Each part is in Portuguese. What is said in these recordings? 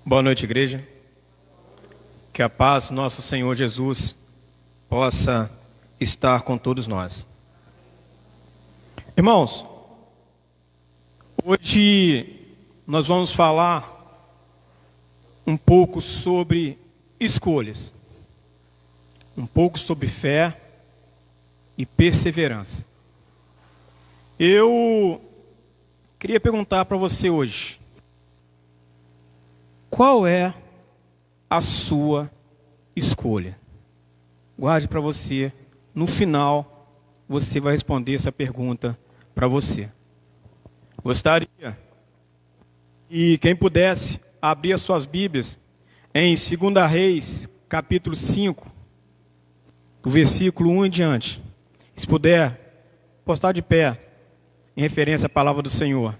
Boa noite, igreja. Que a paz do nosso Senhor Jesus possa estar com todos nós. Irmãos, hoje nós vamos falar um pouco sobre escolhas, um pouco sobre fé e perseverança. Eu queria perguntar para você hoje: qual é a sua escolha? Guarde para você. No final, você vai responder essa pergunta para você. Gostaria que quem pudesse abrir as suas Bíblias em 2 Reis, capítulo 5, do versículo 1 em diante. Se puder, postar de pé, em referência à palavra do Senhor.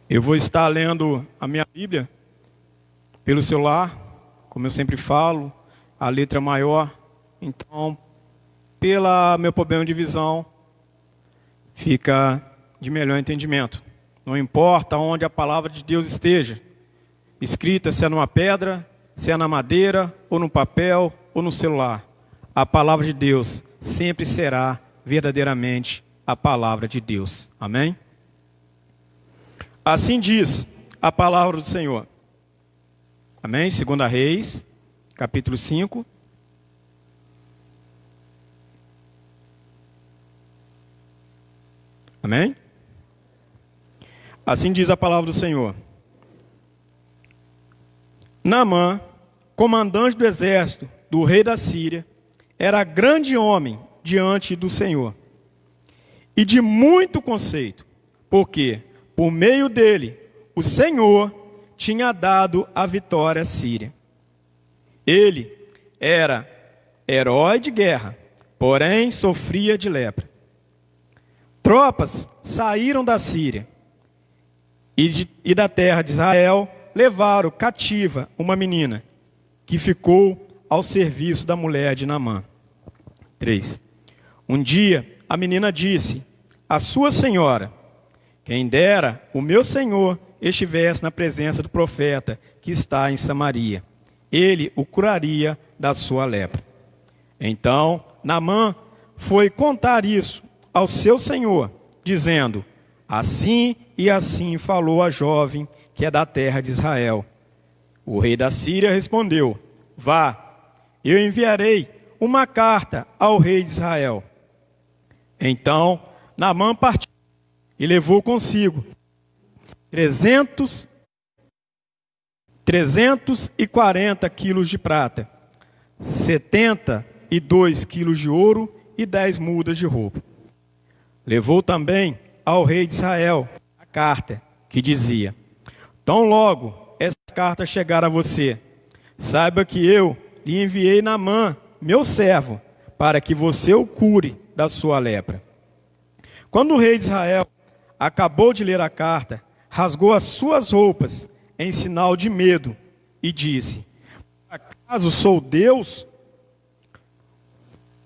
Eu vou estar lendo a minha Bíblia pelo celular, como eu sempre falo, a letra maior. Então, pelo meu problema de visão, fica de melhor entendimento. Não importa onde a palavra de Deus esteja escrita, se é numa pedra, se é na madeira, ou no papel, ou no celular. A palavra de Deus sempre será verdadeiramente a palavra de Deus. Amém? Assim diz a palavra do Senhor. Amém? 2 Reis, capítulo 5. Amém? Assim diz a palavra do Senhor. Naamã, comandante do exército do rei da Síria, era grande homem diante do Senhor e de muito conceito, porque por meio dele o Senhor tinha dado a vitória à Síria. Ele era herói de guerra, porém sofria de lepra. Tropas saíram da Síria e da terra de Israel levaram cativa uma menina que ficou ao serviço da mulher de Naamã. 3. Um dia a menina disse à sua senhora: quem dera o meu senhor estivesse na presença do profeta que está em Samaria. Ele o curaria da sua lepra. Então Naamã foi contar isso ao seu senhor, dizendo: assim e assim falou a jovem que é da terra de Israel. O rei da Síria respondeu: vá, eu enviarei uma carta ao rei de Israel. Então Naamã partiu e levou consigo 340 quilos de prata, 72 quilos de ouro e 10 mudas de roupa. Levou também ao rei de Israel a carta que dizia: tão logo essa carta chegar a você, saiba que eu lhe enviei Naamã, meu servo, para que você o cure da sua lepra. Quando o rei de Israel acabou de ler a carta, rasgou as suas roupas em sinal de medo e disse: acaso sou Deus,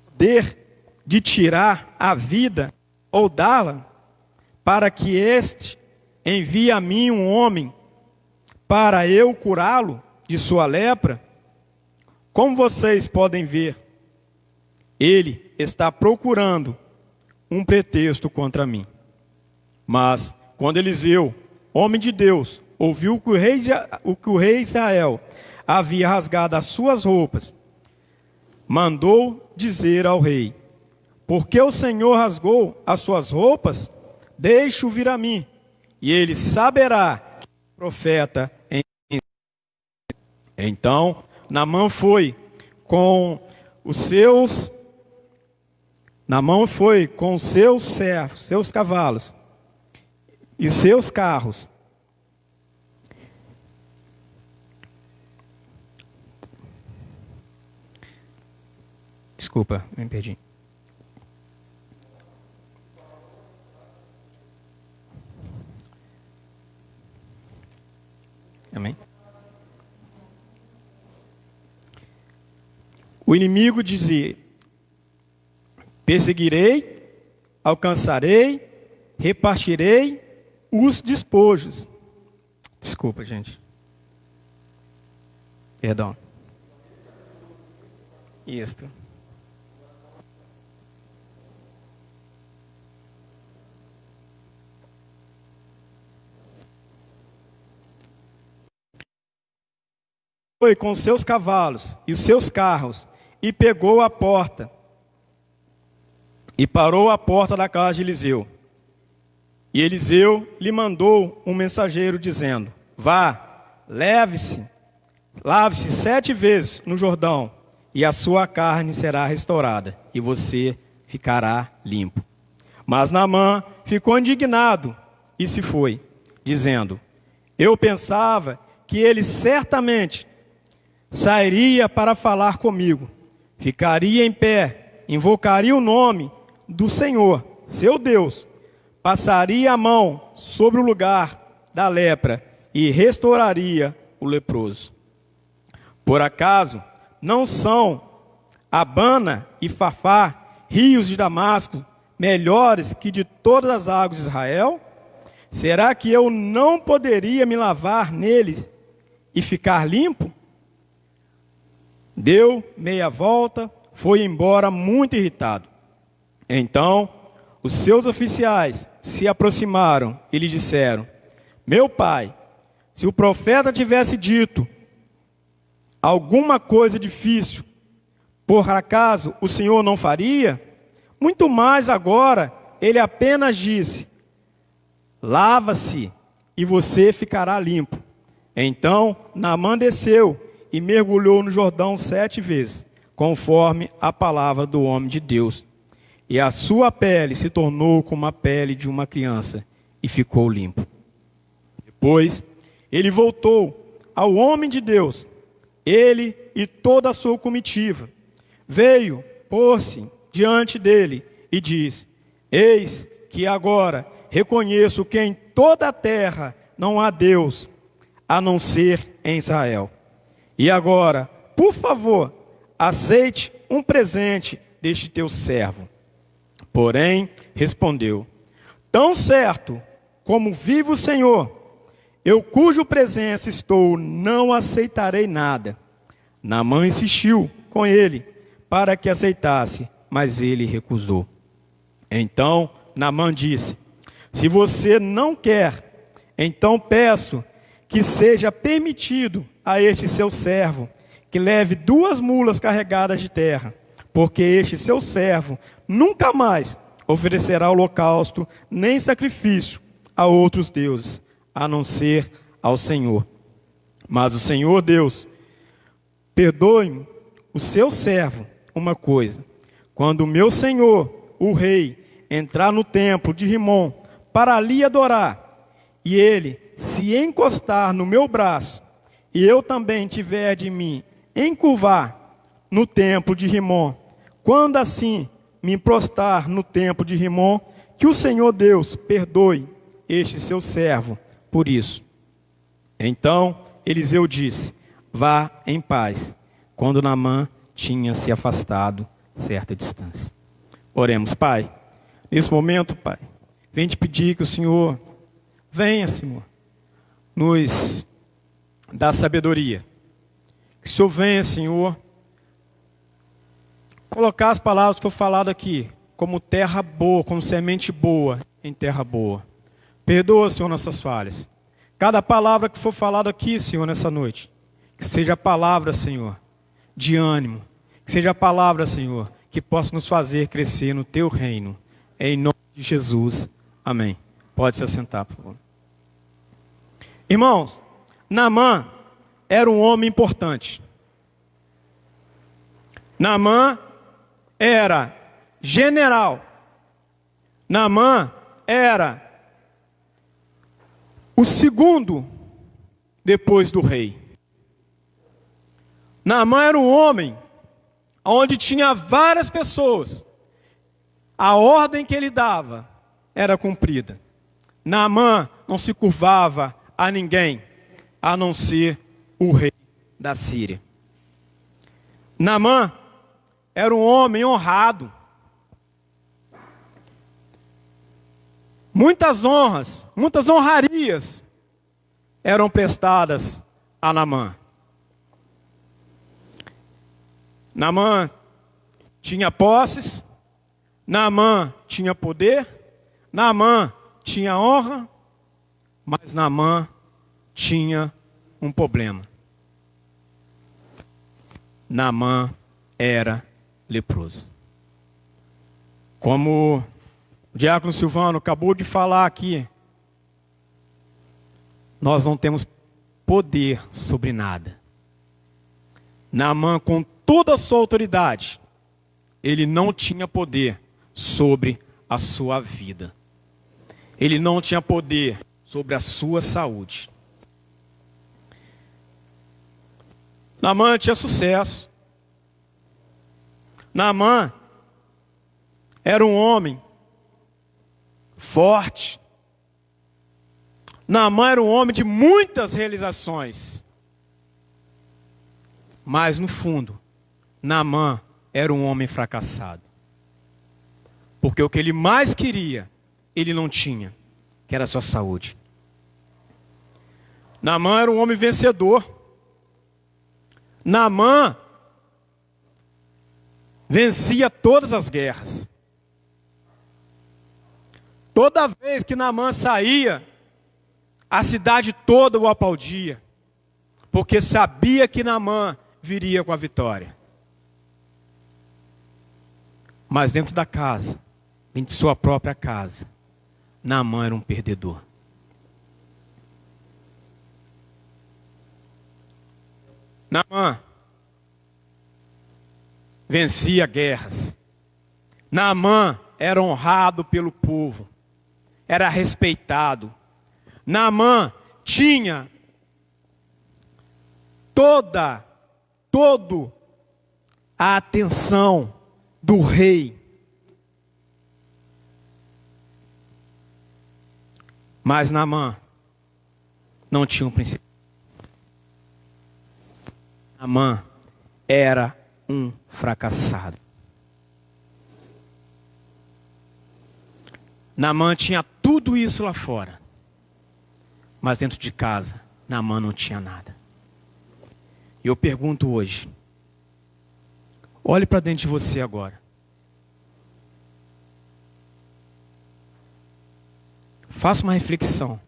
poder de tirar a vida ou dá-la, para que este envie a mim um homem para eu curá-lo de sua lepra? Como vocês podem ver, ele está procurando um pretexto contra mim. Mas quando Eliseu, homem de Deus, ouviu que o rei Israel havia rasgado as suas roupas, mandou dizer ao rei: porque o Senhor rasgou as suas roupas, deixe-o vir a mim, e ele saberá que é profeta em Israel. Então Naamã foi com os seus servos, seus cavalos e seus carros. Desculpa, me perdi. Amém? O inimigo dizia: perseguirei, alcançarei, repartirei os despojos. Desculpa, gente. Perdão. Isto. Foi com seus cavalos e os seus carros e pegou a porta e parou à porta da casa de Eliseu. E Eliseu lhe mandou um mensageiro dizendo: vá, lave-se 7 vezes no Jordão, e a sua carne será restaurada, e você ficará limpo. Mas Naamã ficou indignado e se foi, dizendo: eu pensava que ele certamente sairia para falar comigo, ficaria em pé, invocaria o nome do Senhor, seu Deus, passaria a mão sobre o lugar da lepra e restauraria o leproso. Por acaso não são Abana e Fafá, rios de Damasco, melhores que de todas as águas de Israel? Será que eu não poderia me lavar neles e ficar limpo? Deu meia volta, foi embora muito irritado. Então os seus oficiais se aproximaram e lhe disseram: meu pai, se o profeta tivesse dito alguma coisa difícil, por acaso o Senhor não faria? Muito mais agora, ele apenas disse: lava-se e você ficará limpo. Então Naamã desceu e mergulhou no Jordão 7 vezes, conforme a palavra do homem de Deus. E a sua pele se tornou como a pele de uma criança, e ficou limpo. Depois, ele voltou ao homem de Deus, ele e toda a sua comitiva. Veio, pôs-se diante dele e disse: eis que agora reconheço que em toda a terra não há Deus, a não ser em Israel. E agora, por favor, aceite um presente deste teu servo. Porém, respondeu: tão certo como vive o Senhor, eu cujo presença estou, não aceitarei nada. Naamã insistiu com ele para que aceitasse, mas ele recusou. Então Naamã disse: se você não quer, então peço que seja permitido a este seu servo que leve 2 mulas carregadas de terra, porque este seu servo nunca mais oferecerá holocausto nem sacrifício a outros deuses, a não ser ao Senhor. Mas o Senhor Deus perdoe o seu servo uma coisa: quando o meu senhor, o rei, entrar no templo de Rimom para ali adorar, e ele se encostar no meu braço, e eu também tiver de me encurvar no templo de Rimom, quando assim me prostrar no templo de Rimom, que o Senhor Deus perdoe este seu servo por isso. Então Eliseu disse: vá em paz, quando Naamã tinha se afastado certa distância. Oremos. Pai, nesse momento, Pai, vem te pedir que o Senhor venha, Senhor, nos dá sabedoria. Que o Senhor venha, Senhor, colocar as palavras que eu falado aqui como terra boa, como semente boa em terra boa. Perdoa, Senhor, nossas falhas. Cada palavra que for falada aqui, Senhor, nessa noite, que seja a palavra, Senhor, de ânimo. Que seja a palavra, Senhor, que possa nos fazer crescer no Teu reino. Em nome de Jesus. Amém. Pode se assentar, por favor. Irmãos, Naamã era um homem importante. Naamã era general. Naamã era o segundo depois do rei. Naamã era um homem onde tinha várias pessoas. A ordem que ele dava era cumprida. Naamã não se curvava a ninguém, a não ser o rei da Síria. Naamã era um homem honrado. Muitas honras, muitas honrarias eram prestadas a Naamã. Naamã tinha posses, Naamã tinha poder, Naamã tinha honra, mas Naamã tinha um problema. Naamã era leproso. Como o diácono Silvano acabou de falar aqui, nós não temos poder sobre nada. Naamã, com toda a sua autoridade, ele não tinha poder sobre a sua vida. Ele não tinha poder sobre a sua saúde. Naamã tinha sucesso. Naamã era um homem forte. Naamã era um homem de muitas realizações. Mas no fundo, Naamã era um homem fracassado. Porque o que ele mais queria, ele não tinha, que era a sua saúde. Naamã era um homem vencedor. Naamã vencia todas as guerras. Toda vez que Naamã saía, a cidade toda o aplaudia, porque sabia que Naamã viria com a vitória. Mas dentro da casa, dentro de sua própria casa, Naamã era um perdedor. Naamã vencia guerras. Naamã era honrado pelo povo, era respeitado. Naamã tinha toda a atenção do rei. Mas Naamã não tinha um princípio. Naamã era um fracassado. Naamã tinha tudo isso lá fora. Mas dentro de casa, Naamã não tinha nada. E eu pergunto hoje, olhe para dentro de você agora. Faça uma reflexão.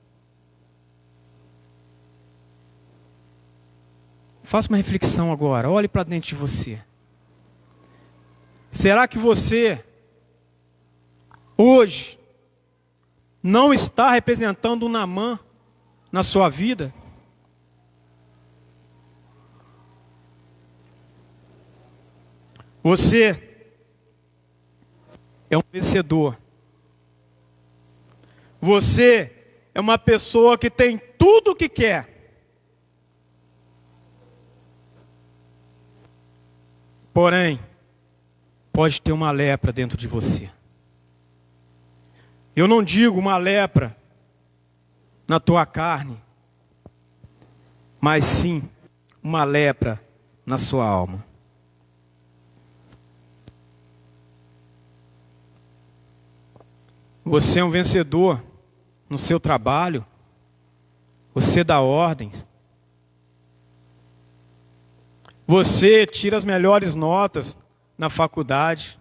Faça uma reflexão agora, olhe para dentro de você. Será que você, hoje, não está representando um Naamã na sua vida? Você é um vencedor. Você é uma pessoa que tem tudo o que quer. Porém, pode ter uma lepra dentro de você. Eu não digo uma lepra na tua carne, mas sim uma lepra na sua alma. Você é um vencedor no seu trabalho, você dá ordens, você tira as melhores notas na faculdade,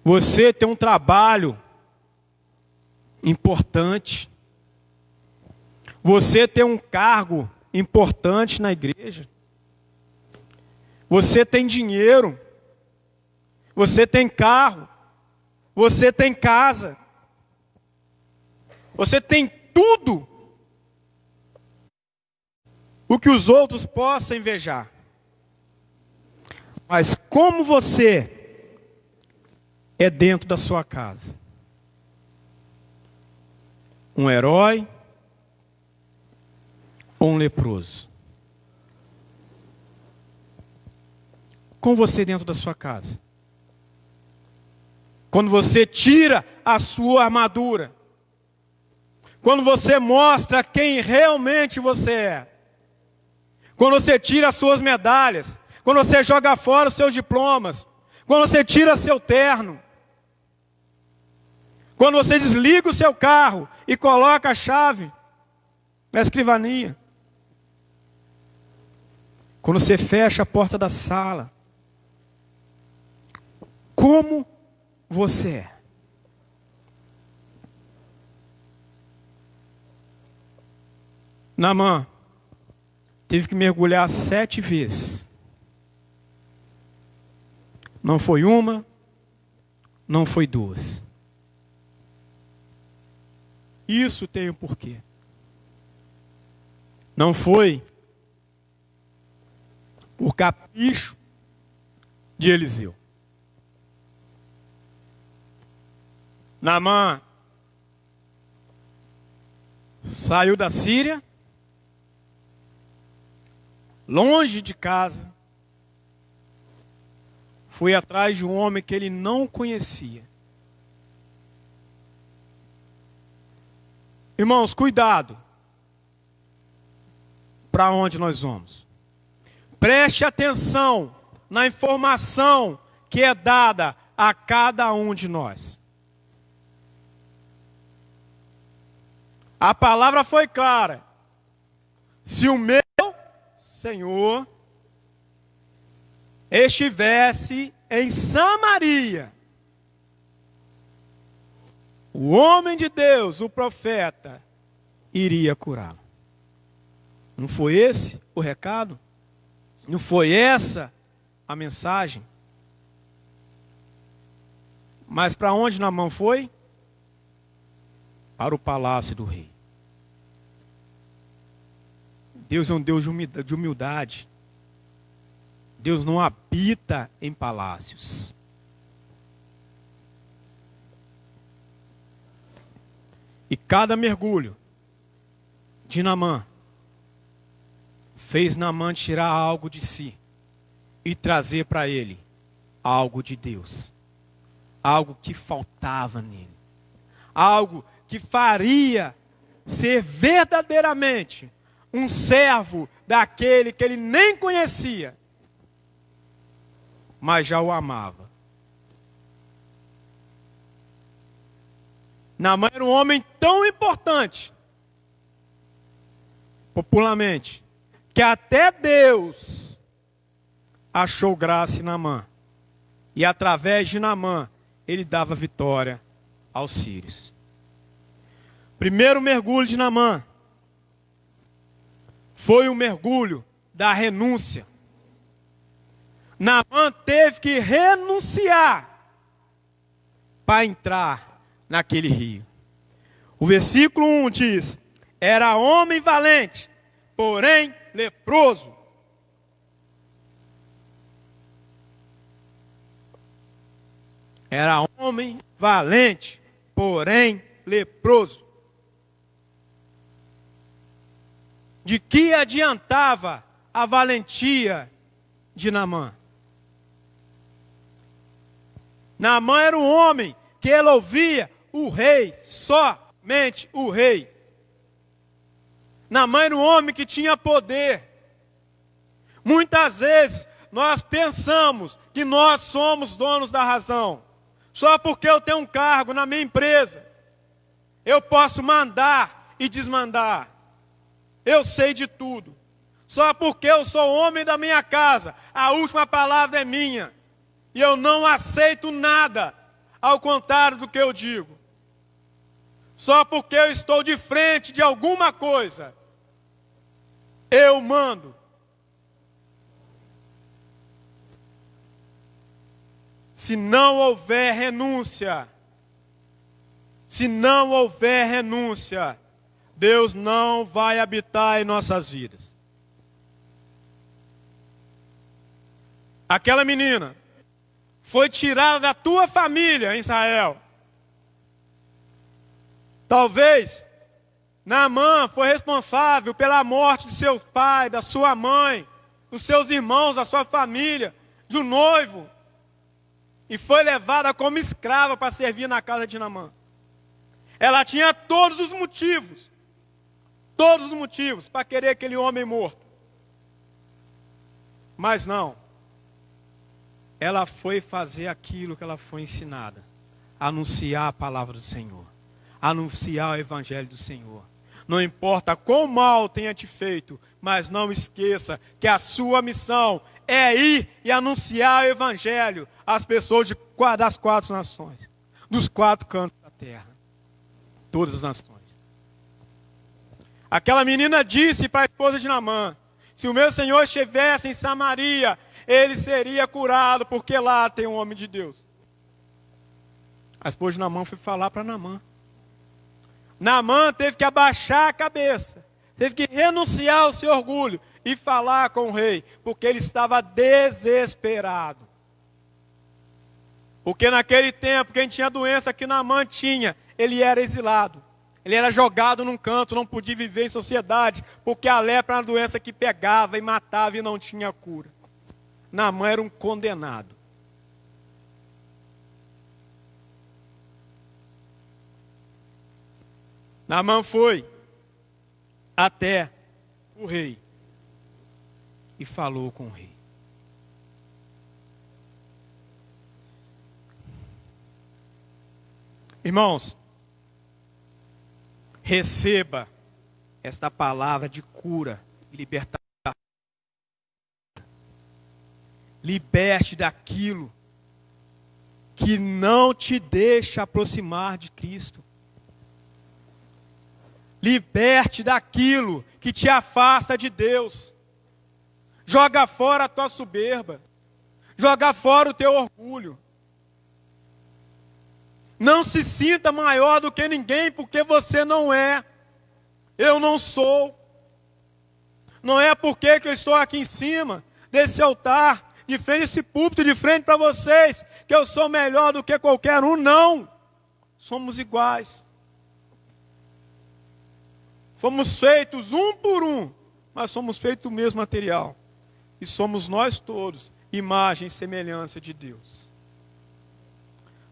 você tem um trabalho importante, você tem um cargo importante na igreja, você tem dinheiro, você tem carro, você tem casa, você tem tudo o que os outros possam invejar. Mas como você é dentro da sua casa? Um herói ou um leproso? Com você dentro da sua casa. Quando você tira a sua armadura. Quando você mostra quem realmente você é. Quando você tira as suas medalhas. Quando você joga fora os seus diplomas. Quando você tira seu terno. Quando você desliga o seu carro e coloca a chave na escrivaninha. Quando você fecha a porta da sala, como você é? Naamã teve que mergulhar 7 vezes. Não foi uma, não foi 2. Isso tem um porquê. Não foi por capricho de Eliseu. Naamã saiu da Síria, longe de casa, foi atrás de um homem que ele não conhecia. Irmãos, cuidado para onde nós vamos. Preste atenção na informação que é dada a cada um de nós. A palavra foi clara. Se o meu Senhor estivesse em Samaria, o homem de Deus, o profeta, iria curá-lo. Não foi esse o recado? Não foi essa a mensagem? Mas para onde Naamã foi? Para o palácio do rei. Deus é um Deus de humildade. Deus não habita em palácios. E cada mergulho de Naamã fez Naamã tirar algo de si e trazer para ele algo de Deus. Algo que faltava nele. Algo que faria ser verdadeiramente um servo daquele que ele nem conhecia, mas já o amava. Naamã era um homem tão importante, popularmente, que até Deus achou graça em Naamã. E através de Naamã, ele dava vitória aos sírios. Primeiro mergulho de Naamã foi o mergulho da renúncia. Naamã teve que renunciar para entrar naquele rio. O versículo 1 diz: era homem valente, porém leproso. Era homem valente, porém leproso. De que adiantava a valentia de Naamã? Naamã era um homem que ele ouvia o rei, somente o rei. Naamã era um homem que tinha poder. Muitas vezes nós pensamos que nós somos donos da razão. Só porque eu tenho um cargo na minha empresa, eu posso mandar e desmandar. Eu sei de tudo. Só porque eu sou homem da minha casa, a última palavra é minha. E eu não aceito nada, ao contrário do que eu digo. Só porque eu estou de frente de alguma coisa, eu mando. Se não houver renúncia, Deus não vai habitar em nossas vidas. Aquela menina foi tirada da tua família em Israel. Talvez Naamã foi responsável pela morte de seu pai, da sua mãe, dos seus irmãos, da sua família, do noivo. E foi levada como escrava para servir na casa de Naamã. Ela tinha todos os motivos para querer aquele homem morto. Mas não. Ela foi fazer aquilo que ela foi ensinada. Anunciar a palavra do Senhor. Anunciar o evangelho do Senhor. Não importa quão mal tenha te feito, mas não esqueça que a sua missão é ir e anunciar o evangelho às pessoas das 4 nações, dos 4 cantos da terra, todas as nações. Aquela menina disse para a esposa de Naamã: se o meu senhor estivesse em Samaria, ele seria curado, porque lá tem um homem de Deus. A esposa de Naamã foi falar para Naamã. Naamã teve que abaixar a cabeça, teve que renunciar ao seu orgulho e falar com o rei, porque ele estava desesperado. Porque naquele tempo, quem tinha a doença que Naamã tinha, ele era exilado. Ele era jogado num canto, não podia viver em sociedade, porque a lepra era uma doença que pegava e matava e não tinha cura. Naamã era um condenado. Naamã foi até o rei e falou com o rei. Irmãos, receba esta palavra de cura e libertação. Liberte daquilo que não te deixa aproximar de Cristo. Liberte daquilo que te afasta de Deus. Joga fora a tua soberba. Joga fora o teu orgulho. Não se sinta maior do que ninguém, porque você não é. Eu não sou. Não é porque que eu estou aqui em cima desse altar, de frente a esse púlpito, de frente para vocês, que eu sou melhor do que qualquer um. Não. Somos iguais. Fomos feitos um por um, mas somos feitos do mesmo material. E somos nós todos, imagem e semelhança de Deus.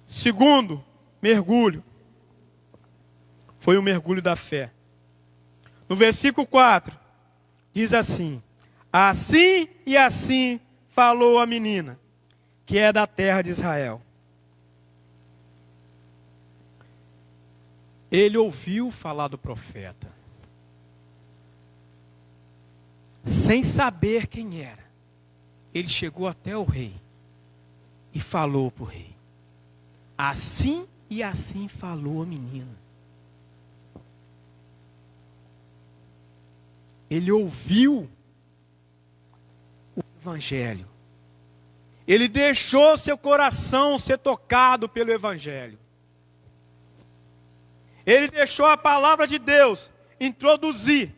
Segundo mergulho, foi o mergulho da fé. No versículo 4, diz assim: assim e assim falou a menina, que é da terra de Israel. Ele ouviu falar do profeta, sem saber quem era. Ele chegou até o rei e falou para o rei. Assim e assim falou a menina. Ele ouviu o evangelho. Ele deixou seu coração ser tocado pelo evangelho. Ele deixou a palavra de Deus introduzir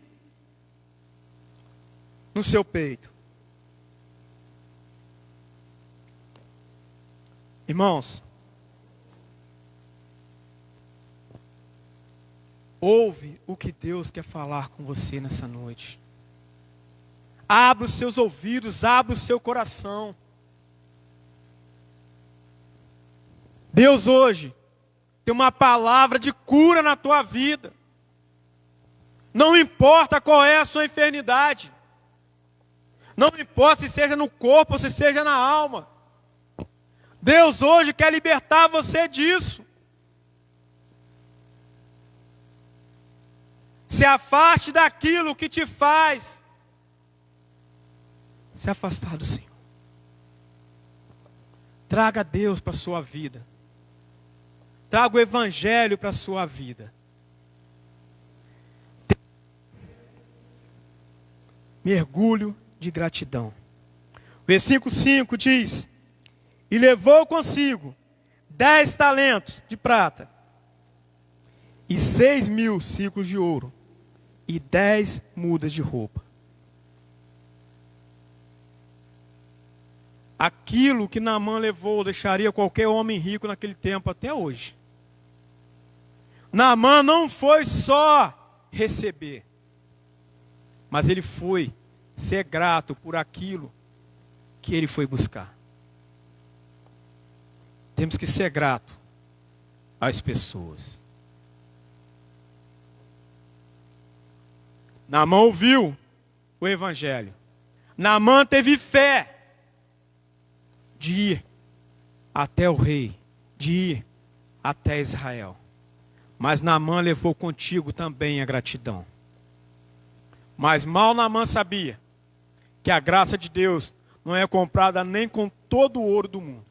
no seu peito. Irmãos, ouve o que Deus quer falar com você nessa noite. Abra os seus ouvidos, abra o seu coração. Deus hoje tem uma palavra de cura na tua vida. Não importa qual é a sua enfermidade. Não importa se seja no corpo ou se seja na alma. Deus hoje quer libertar você disso. Se afaste daquilo que te faz se afastar do Senhor. Traga Deus para a sua vida. Traga o evangelho para a sua vida. Mergulho de gratidão. Versículo 5 diz: e levou consigo 10 talentos de prata, e 6.000 ciclos de ouro, e 10 mudas de roupa. Aquilo que Naamã levou deixaria qualquer homem rico naquele tempo até hoje. Naamã não foi só receber, mas ele foi ser grato por aquilo que ele foi buscar. Temos que ser grato às pessoas. Naamã ouviu o evangelho. Naamã teve fé de ir até o rei, de ir até Israel. Mas Naamã levou contigo também a gratidão. Mas mal Naamã sabia que a graça de Deus não é comprada nem com todo o ouro do mundo,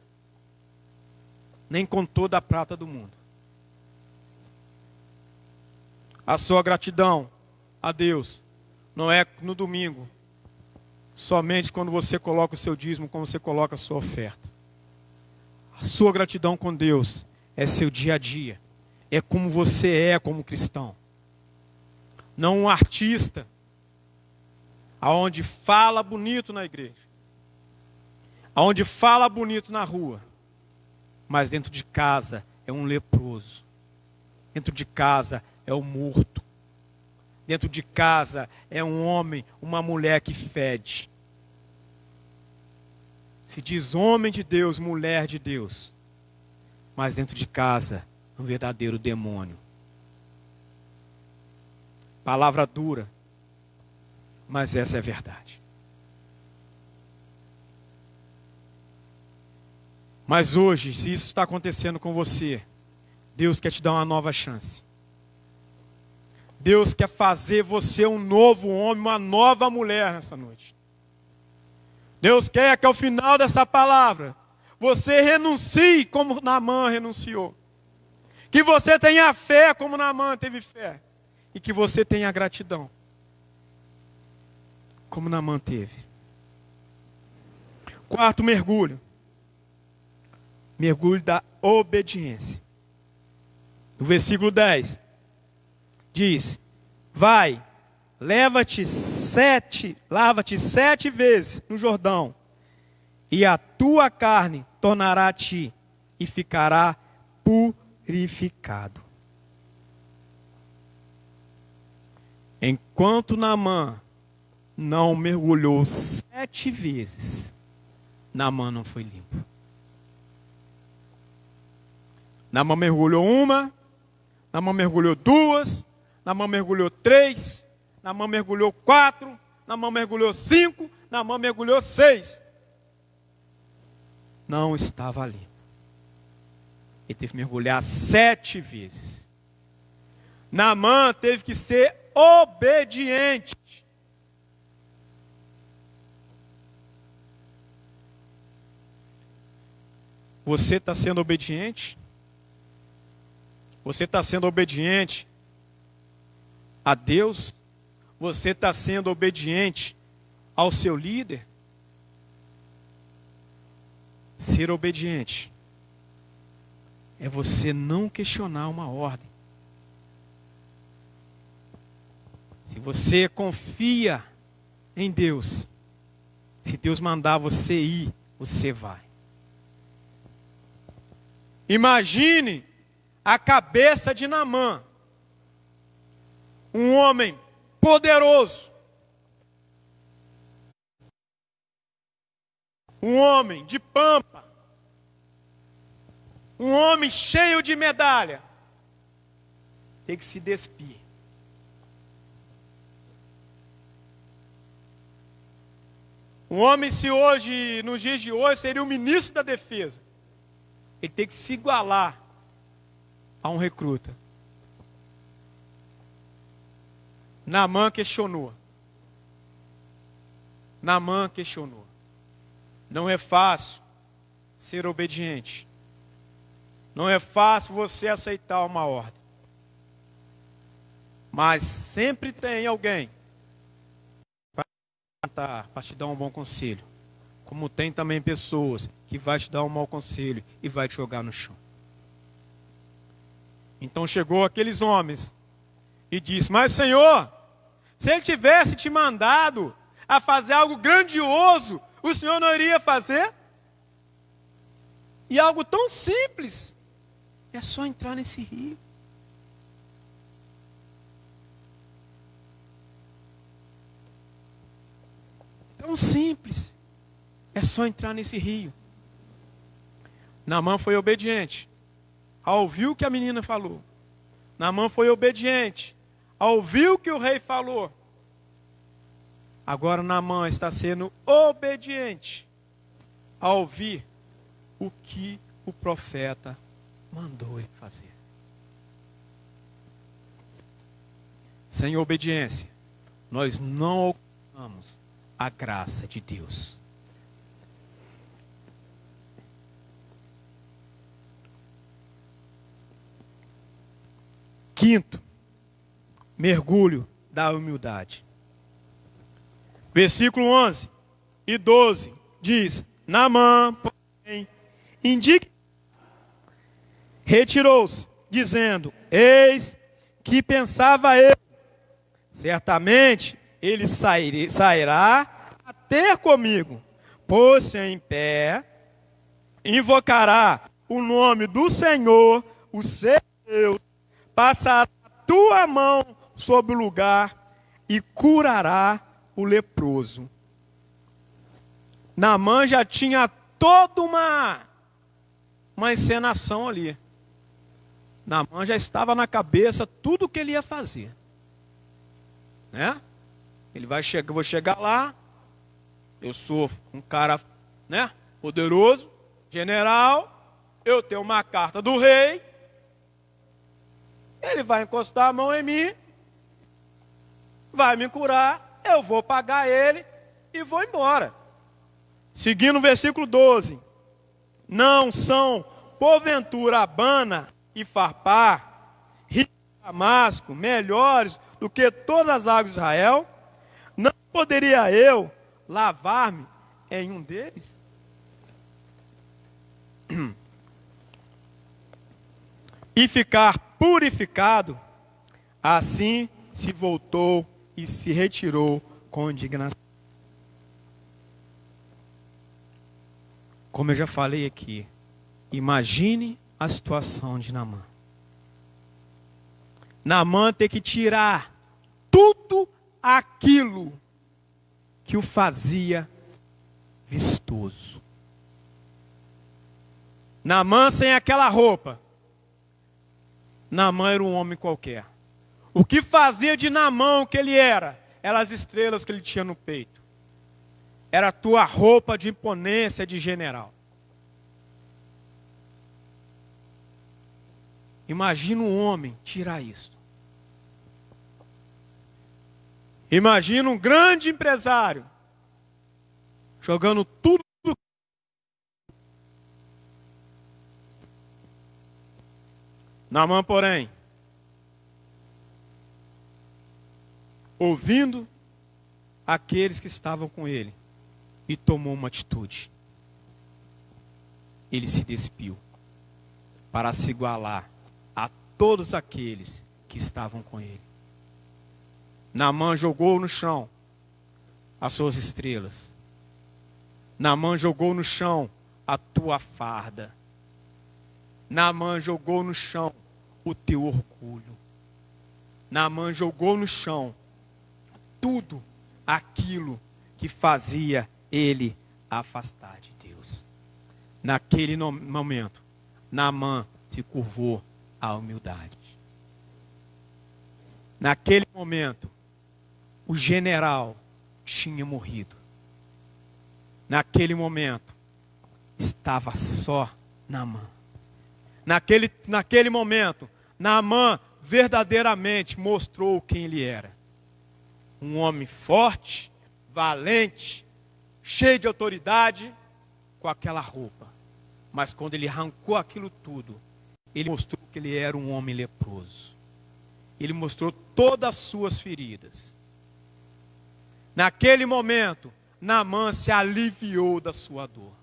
nem com toda a prata do mundo. A sua gratidão a Deus não é no domingo, somente quando você coloca o seu dízimo, quando você coloca a sua oferta. A sua gratidão com Deus é seu dia a dia. É como você é como cristão. Não um artista, aonde fala bonito na igreja, aonde fala bonito na rua, mas dentro de casa é um leproso. Dentro de casa é um morto. Dentro de casa é um homem, uma mulher que fede. Se diz homem de Deus, mulher de Deus, mas dentro de casa é um verdadeiro demônio. Palavra dura, mas essa é a verdade. Mas hoje, se isso está acontecendo com você, Deus quer te dar uma nova chance. Deus quer fazer você um novo homem, uma nova mulher nessa noite. Deus quer que ao final dessa palavra, você renuncie como Naamã renunciou. Que você tenha fé como Naamã teve fé. E que você tenha gratidão como Naamã teve. Quarto mergulho. Mergulho da obediência. No versículo 10. Diz, vai, lava-te 7 vezes no Jordão, e a tua carne tornará a ti, e ficará purificado. Enquanto Naamã não mergulhou 7 vezes, Naamã não foi limpo. Naamã mergulhou 1, Naamã mergulhou 2, Naamã mergulhou 3, Naamã mergulhou 4, Naamã mergulhou 5, Naamã mergulhou 6. Não estava limpo. Ele teve que mergulhar 7 vezes. Naamã teve que ser obediente. Você está sendo obediente? Você está sendo obediente a Deus? Você está sendo obediente ao seu líder? Ser obediente é você não questionar uma ordem. Se você confia em Deus, se Deus mandar você ir, você vai. Imagine a cabeça de Naamã, um homem poderoso, um homem de pampa, um homem cheio de medalha, tem que se despir. Um homem, se hoje, nos dias de hoje, seria o ministro da defesa, ele tem que se igualar a um recruta. Naamã questionou. Naamã questionou. Não é fácil ser obediente. Não é fácil você aceitar uma ordem. Mas sempre tem alguém para te dar um bom conselho. Como tem também pessoas que vai te dar um mau conselho e vai te jogar no chão. Então chegou aqueles homens e disse, mas Senhor, se ele tivesse te mandado a fazer algo grandioso, o Senhor não iria fazer? E algo tão simples, é só entrar nesse rio. Tão simples, é só entrar nesse rio. Naamã foi obediente, ouviu o que a menina falou. Naamã foi obediente, ouviu o que o rei falou. Agora Naamã está sendo obediente a ouvir o que o profeta mandou ele fazer. sem obediência, nós não alcançamos a graça de Deus. Quinto, mergulho da humildade. Versículo 11 e 12 diz: Naamã, porém, indignado, retirou-se, dizendo: Eis que pensava eu, certamente ele sairá a ter comigo, pôs-se em pé, invocará o nome do Senhor, o seu Deus, passará a tua mão sobre o lugar e curará o leproso. Naamã já tinha toda uma encenação ali. Naamã já estava na cabeça tudo o que ele ia fazer, né? Ele vai chegar, vou chegar lá, eu sou um cara, né, poderoso, general, eu tenho uma carta do rei, ele vai encostar a mão em mim, vai me curar, eu vou pagar ele e vou embora. Seguindo o versículo 12: Não são porventura Abana e Farpar, Rio de Damasco, melhores do que todas as águas de Israel? Não poderia eu lavar-me em um deles? E ficar purificado? Assim se voltou e se retirou com indignação. Como eu já falei aqui, imagine a situação de Naamã. Naamã ter que tirar tudo aquilo que o fazia vistoso. Naamã sem aquela roupa. Naamã era um homem qualquer. O que fazia de Naamã o que ele era? Eram as estrelas que ele tinha no peito. Era a tua roupa de imponência de general. Imagina um homem tirar isso. Imagina um grande empresário jogando tudo. Naamã, porém, ouvindo aqueles que estavam com ele, e tomou uma atitude. Ele se despiu para se igualar a todos aqueles que estavam com ele. Naamã jogou no chão as suas estrelas. Naamã jogou no chão a tua farda. Naamã jogou no chão o teu orgulho. Naamã jogou no chão tudo aquilo que fazia ele afastar de Deus. Naquele momento, Naamã se curvou à humildade. Naquele momento, o general tinha morrido. Naquele momento, estava só Naamã. Naquele momento, Naamã verdadeiramente mostrou quem ele era. Um homem forte, valente, cheio de autoridade, com aquela roupa. Mas quando ele arrancou aquilo tudo, ele mostrou que ele era um homem leproso. Ele mostrou todas as suas feridas. Naquele momento, Naamã se aliviou da sua dor.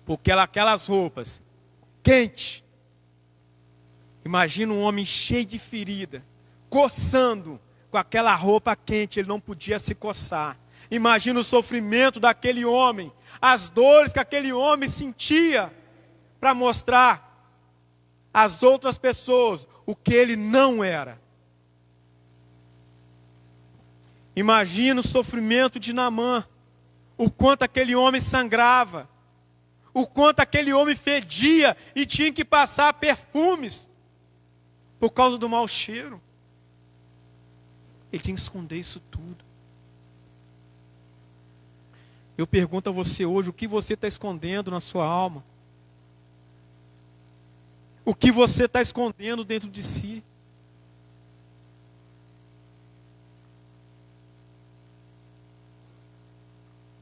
Porque aquelas roupas quentes. Imagina um homem cheio de ferida, coçando com aquela roupa quente, ele não podia se coçar. Imagina o sofrimento daquele homem, as dores que aquele homem sentia, para mostrar às outras pessoas o que ele não era. Imagina o sofrimento de Naamã, o quanto aquele homem sangrava, o quanto aquele homem fedia e tinha que passar perfumes por causa do mau cheiro. Ele tinha que esconder isso tudo. Eu pergunto a você hoje, o que você está escondendo na sua alma? O que você está escondendo dentro de si?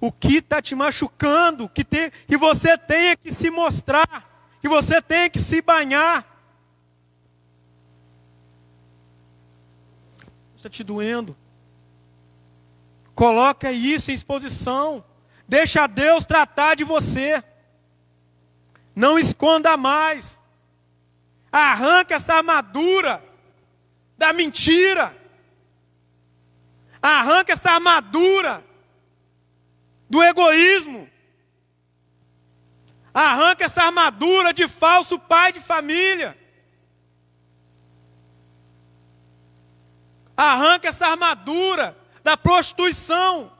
o que está te machucando, que você tenha que se mostrar, que você tenha que se banhar. Está te doendo. Coloca isso em exposição. Deixa Deus tratar de você. Não esconda mais. Arranca essa armadura da mentira. Arranca essa armadura do egoísmo. Arranca essa armadura de falso pai de família. Arranca essa armadura da prostituição,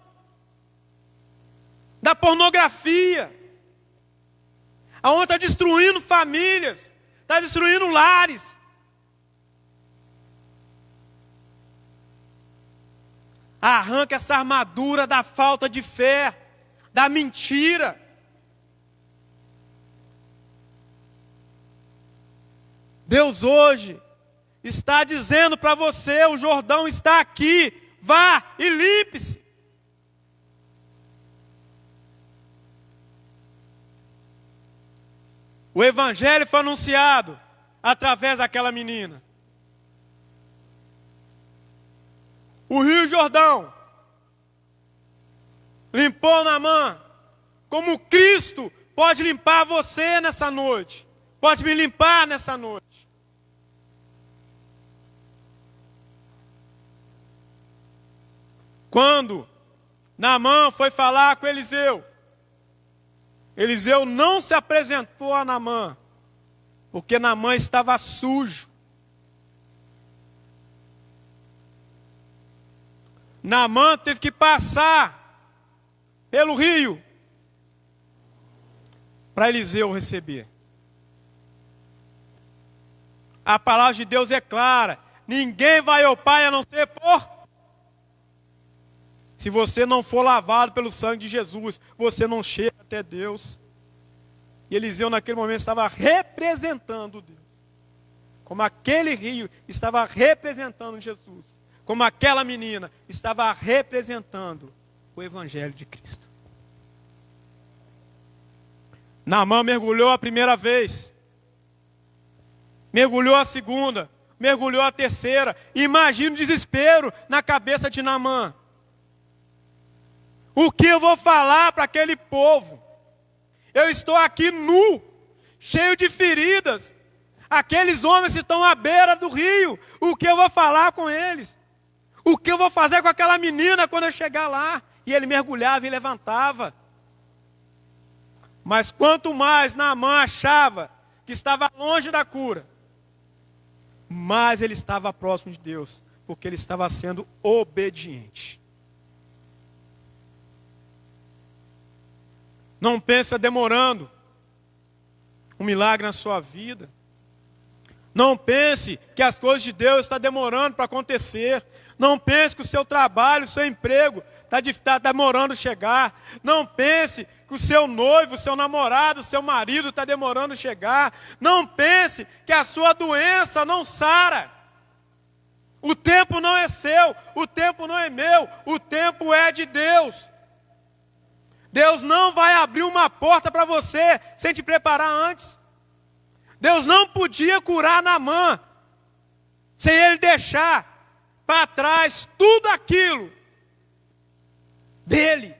da pornografia, aonde está destruindo famílias, está destruindo lares. Arranca essa armadura da falta de fé, da mentira. Deus hoje está dizendo para você, o Jordão está aqui, vá e limpe-se. O evangelho foi anunciado através daquela menina. O Rio Jordão limpou Naamã, como Cristo pode limpar você nessa noite, pode me limpar nessa noite. Quando Naamã foi falar com Eliseu, Eliseu não se apresentou a Naamã, porque Naamã estava sujo. Naamã teve que passar pelo rio para Eliseu receber. A palavra de Deus é clara: ninguém vai ao Pai a não ser por... Se você não for lavado pelo sangue de Jesus, você não chega até Deus. E Eliseu naquele momento estava representando Deus. Como aquele rio estava representando Jesus. Como aquela menina estava representando o Evangelho de Cristo. Naamã mergulhou a primeira vez. Mergulhou a segunda. Mergulhou a terceira. Imagina o desespero na cabeça de Naamã. O que eu vou falar para aquele povo? Eu estou aqui nu, cheio de feridas. Aqueles homens que estão à beira do rio, o que eu vou falar com eles? O que eu vou fazer com aquela menina quando eu chegar lá? E ele mergulhava e levantava. Mas quanto mais Naamã achava que estava longe da cura, mais ele estava próximo de Deus, porque ele estava sendo obediente. Não pensa demorando um milagre na sua vida. Não pense que as coisas de Deus estão demorando para acontecer. Não pense que o seu trabalho, o seu emprego está demorando chegar. Não pense que o seu noivo, o seu namorado, o seu marido está demorando chegar. Não pense que a sua doença não sara. O tempo não é seu, o tempo não é meu, o tempo é de Deus. Deus não vai abrir uma porta para você sem te preparar antes. Deus não podia curar Naamã sem ele deixar para trás tudo aquilo dele.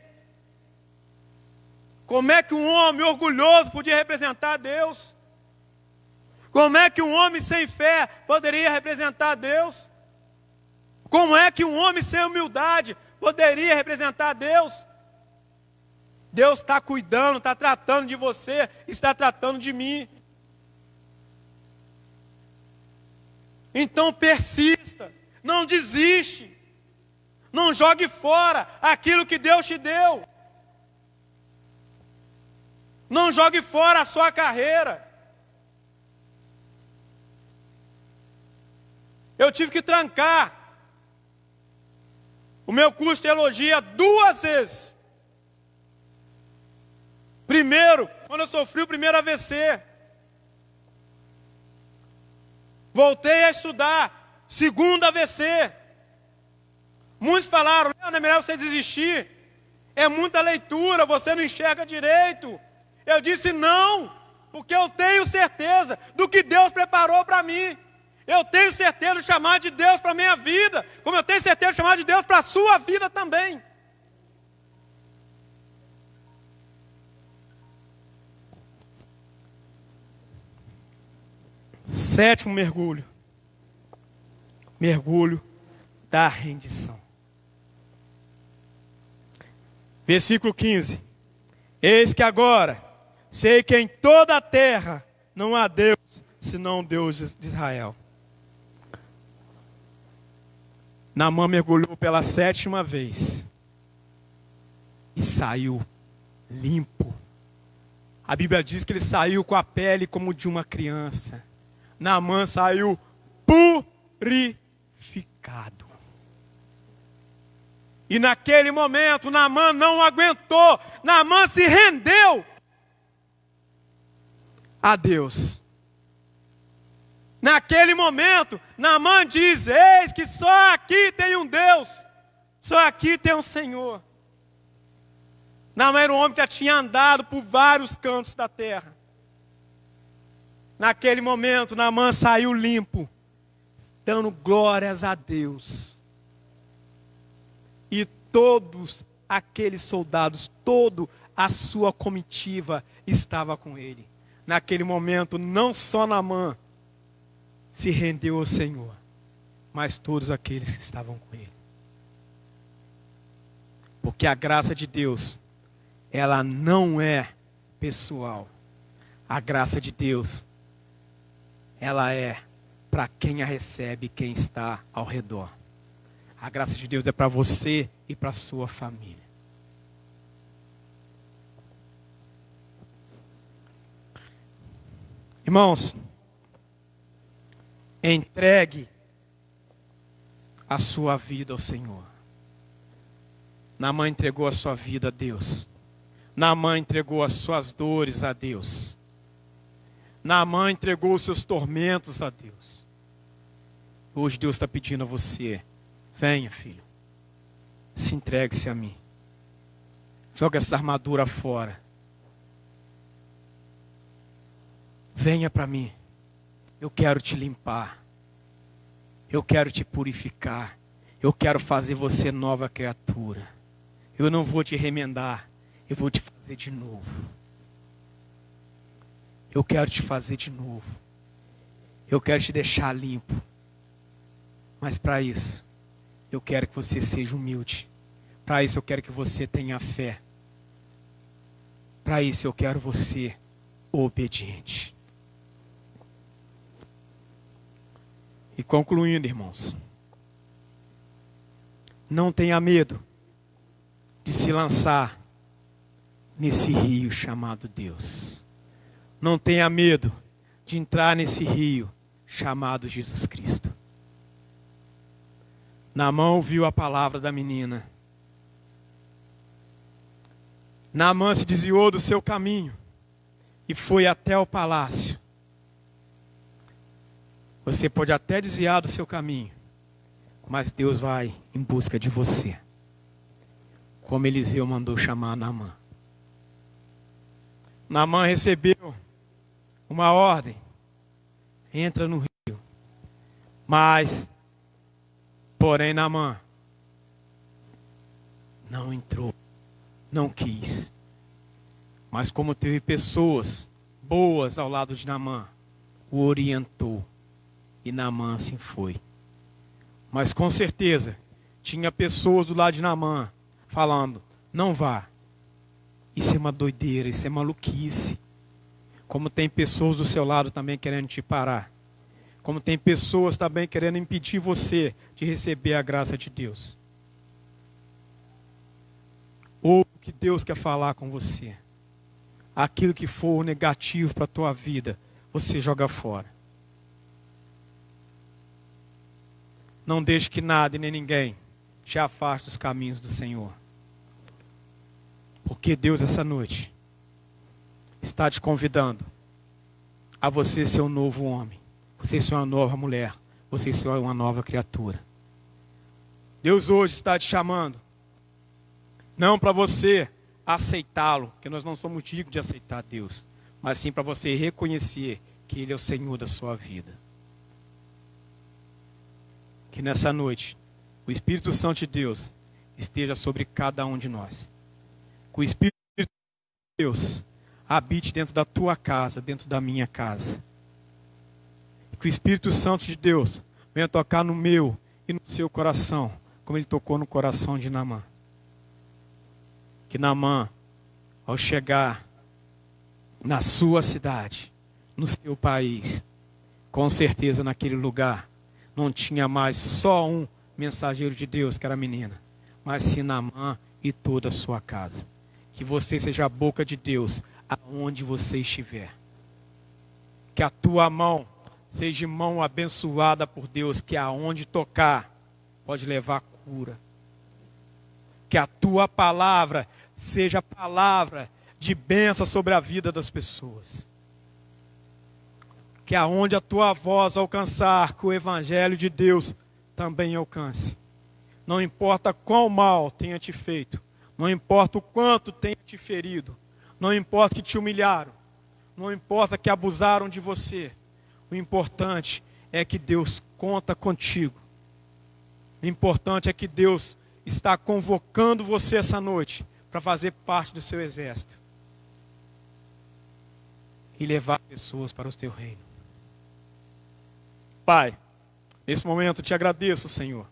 Como é que um homem orgulhoso podia representar Deus? Como é que um homem sem fé poderia representar Deus? Como é que um homem sem humildade poderia representar Deus? Deus está cuidando, está tratando de você, está tratando de mim. Então persista, não desiste, não jogue fora aquilo que Deus te deu. Não jogue fora a sua carreira. Eu tive que trancar o meu curso de teologia 2 vezes. Primeiro, quando eu sofri o primeiro AVC. Voltei a estudar. Segundo AVC. Muitos falaram, não é melhor você desistir. É muita leitura, você não enxerga direito. Eu disse não, porque eu tenho certeza do que Deus preparou para mim. Eu tenho certeza do chamado de Deus para a minha vida, como eu tenho certeza do chamado de Deus para a sua vida também. Sétimo mergulho. Mergulho da rendição. Versículo 15. Eis que agora sei que em toda a terra não há Deus, senão o Deus de Israel. Naamã mergulhou pela 7ª vez e saiu limpo. A Bíblia diz que ele saiu com a pele como de uma criança. Naamã saiu purificado. E naquele momento, Naamã não aguentou. Naamã se rendeu a Deus. Naquele momento, Naamã diz: eis que só aqui tem um Deus. Só aqui tem um Senhor. Naamã era um homem que já tinha andado por vários cantos da terra. Naquele momento, Naamã saiu limpo, dando glórias a Deus. E todos aqueles soldados, toda a sua comitiva estava com ele. Naquele momento, não só Naamã se rendeu ao Senhor, mas todos aqueles que estavam com ele. Porque a graça de Deus, ela não é pessoal. A graça de Deus, ela é para quem a recebe, quem está ao redor. A graça de Deus é para você e para a sua família. Irmãos, entregue a sua vida ao Senhor. Naamã entregou a sua vida a Deus. Naamã entregou as suas dores a Deus. Naamã entregou os seus tormentos a Deus. Hoje Deus está pedindo a você: venha, filho, se entregue-se a mim. Joga essa armadura fora. Venha para mim. Eu quero te limpar. Eu quero te purificar. Eu quero fazer você nova criatura. Eu não vou te remendar. Eu vou te fazer de novo. Eu quero te fazer de novo. Eu quero te deixar limpo. Mas para isso, eu quero que você seja humilde. Para isso eu quero que você tenha fé. Para isso eu quero você obediente. E concluindo, irmãos, não tenha medo de se lançar nesse rio chamado Deus. Não tenha medo de entrar nesse rio chamado Jesus Cristo. Naamã ouviu a palavra da menina. Naamã se desviou do seu caminho e foi até o palácio. Você pode até desviar do seu caminho, mas Deus vai em busca de você. Como Eliseu mandou chamar Naamã. Naamã recebeu uma ordem: entra no rio. Mas, porém, Naamã não entrou, não quis. Mas como teve pessoas boas ao lado de Naamã, o orientou. E Naamã assim foi. Mas com certeza, tinha pessoas do lado de Naamã falando: não vá. Isso é uma doideira, isso é maluquice. Como tem pessoas do seu lado também querendo te parar. Como tem pessoas também querendo impedir você de receber a graça de Deus. Ou o que Deus quer falar com você. Aquilo que for negativo para a tua vida, você joga fora. Não deixe que nada e nem ninguém te afaste dos caminhos do Senhor. Porque Deus, essa noite, está te convidando a você ser um novo homem. Você ser uma nova mulher. Você ser uma nova criatura. Deus hoje está te chamando Não para você aceitá-lo, porque nós não somos dignos de aceitar Deus, mas sim para você reconhecer que Ele é o Senhor da sua vida. Que nessa noite, o Espírito Santo de Deus esteja sobre cada um de nós. Que o Espírito de Deus habite dentro da tua casa, dentro da minha casa. Que o Espírito Santo de Deus venha tocar no meu e no seu coração, como Ele tocou no coração de Naamã. Que Naamã, ao chegar na sua cidade, no seu país, com certeza naquele lugar, não tinha mais só um mensageiro de Deus, que era a menina, mas sim Naamã e toda a sua casa. Que você seja a boca de Deus aonde você estiver. Que a tua mão seja mão abençoada por Deus, que aonde tocar pode levar cura. Que a tua palavra seja palavra de bênção sobre a vida das pessoas. Que aonde a tua voz alcançar, que o evangelho de Deus também alcance. Não importa quão mal tenha te feito, não importa o quanto tenha te ferido, não importa que te humilharam, não importa que abusaram de você, o importante é que Deus conta contigo. O importante é que Deus está convocando você essa noite para fazer parte do seu exército e levar pessoas para o teu reino. Pai, nesse momento eu te agradeço, Senhor,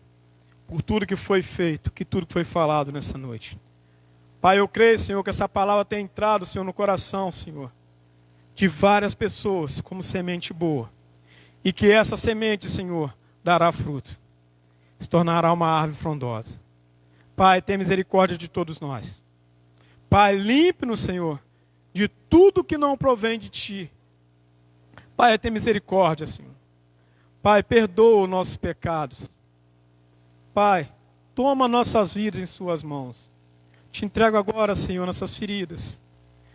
por tudo que foi feito, que tudo que foi falado nessa noite. Pai, eu creio, Senhor, que essa palavra tem entrado, Senhor, no coração, Senhor, de várias pessoas como semente boa. E que essa semente, Senhor, dará fruto, se tornará uma árvore frondosa. Pai, tenha misericórdia de todos nós. Pai, limpe-nos, Senhor, de tudo que não provém de Ti. Pai, tenha misericórdia, Senhor. Pai, perdoa os nossos pecados. Pai, toma nossas vidas em Suas mãos. Te entrego agora, Senhor, nossas feridas.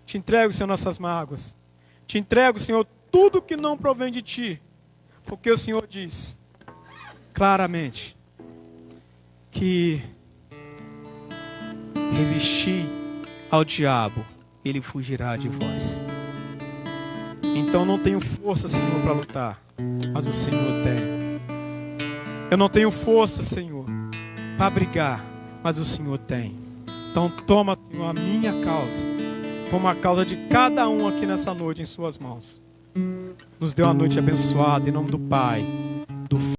Te entrego, Senhor, nossas mágoas. Te entrego, Senhor, tudo que não provém de Ti. Porque o Senhor diz claramente que resistir ao diabo, ele fugirá de vós. Então não tenho força, Senhor, para lutar, mas o Senhor tem. Eu não tenho força, Senhor, para brigar, mas o Senhor tem. Então toma, Senhor, a minha causa, toma a causa de cada um aqui nessa noite em Suas mãos. Nos dê uma noite abençoada em nome do Pai, do Filho.